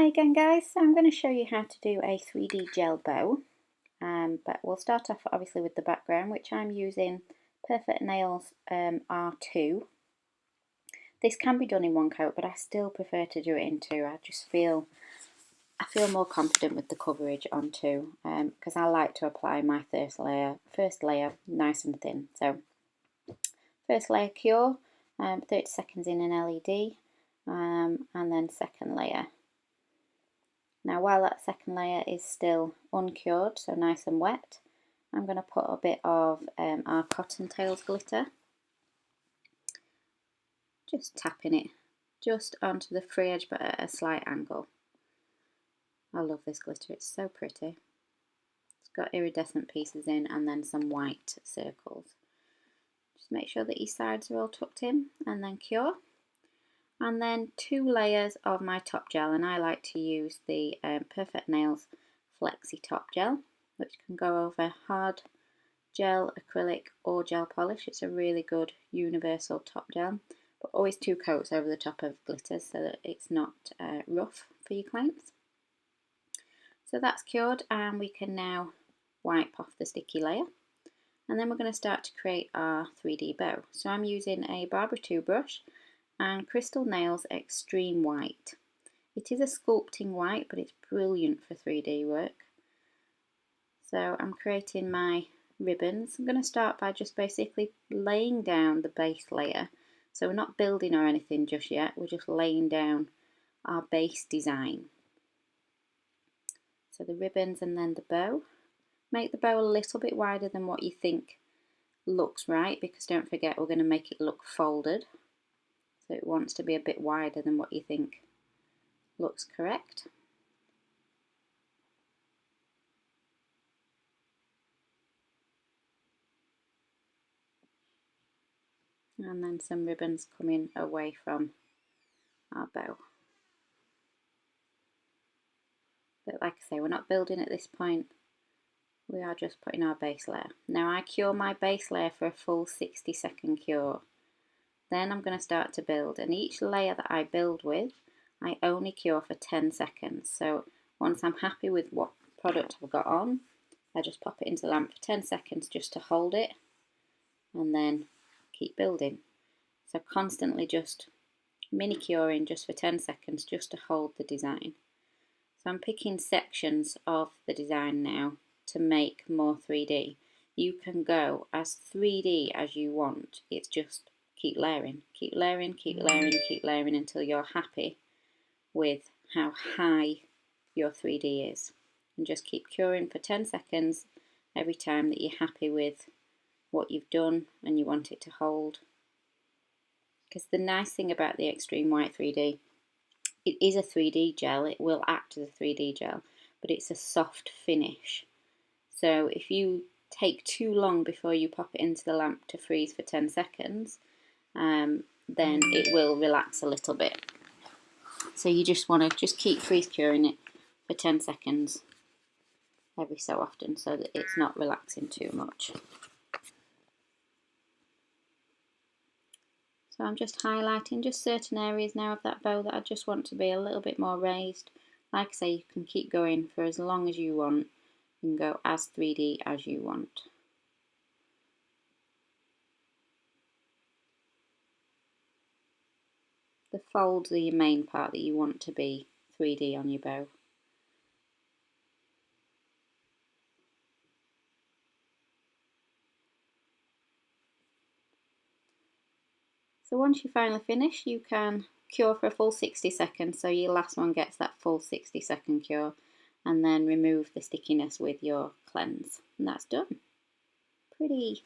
Hi again guys, so I'm going to show you how to do a 3D gel bow, but we'll start off obviously with the background, which I'm using Perfect Nails R2. This can be done in one coat, but I still prefer to do it in two. I feel more confident with the coverage on two, because I like to apply my first layer nice and thin. So first layer cure, 30 seconds in an LED, and then second layer. Now while that second layer is still uncured, so nice and wet, I'm going to put a bit of our Cottontails glitter, just tapping it just onto the free edge but at a slight angle. I love this glitter, it's so pretty. It's got iridescent pieces in and then some white circles. Just make sure that your sides are all tucked in and then cure. And then 2 layers of my top gel, and I like to use the Perfect Nails Flexi Top Gel, which can go over hard gel, acrylic or gel polish. It's a really good universal top gel, but always 2 coats over the top of glitters so that it's not rough for your clients. So that's cured, and we can now wipe off the sticky layer, and then we're going to start to create our 3D bow. So I'm using a Barbara 2 brush and Crystal Nails Extreme White. It is a sculpting white, but it's brilliant for 3D work. So I'm creating my ribbons. I'm going to start by just basically laying down the base layer. So we're not building or anything just yet, we're just laying down our base design. So the ribbons and then the bow. Make the bow a little bit wider than what you think looks right, because don't forget we're going to make it look folded. So it wants to be a bit wider than what you think looks correct. And then some ribbons coming away from our bow. But like I say, we're not building at this point, we are just putting our base layer. Now I cure my base layer for a full 60-second cure. Then I'm going to start to build, and each layer that I build with, I only cure for 10 seconds. So once I'm happy with what product I've got on, I just pop it into the lamp for 10 seconds just to hold it, and then keep building. So constantly just mini curing just for 10 seconds just to hold the design. So I'm picking sections of the design now to make more 3D. You can go as 3D as you want, it's just keep layering, keep layering, keep layering, keep layering until you're happy with how high your 3D is. And just keep curing for 10 seconds every time that you're happy with what you've done and you want it to hold. Because the nice thing about the Extreme White 3D, it is a 3D gel, it will act as a 3D gel, but it's a soft finish. So if you take too long before you pop it into the lamp to freeze for 10 seconds, then it will relax a little bit. So you just want to keep freeze curing it for 10 seconds every so often so that it's not relaxing too much. So I'm just highlighting just certain areas now of that bow that I just want to be a little bit more raised. Like I say, you can keep going for as long as you want. You can go as 3D as you want. The folds are your main part that you want to be 3D on your bow. So once you finally finish, you can cure for a full 60 seconds, so your last one gets that full 60-second cure, and then remove the stickiness with your cleanse, and that's done. Pretty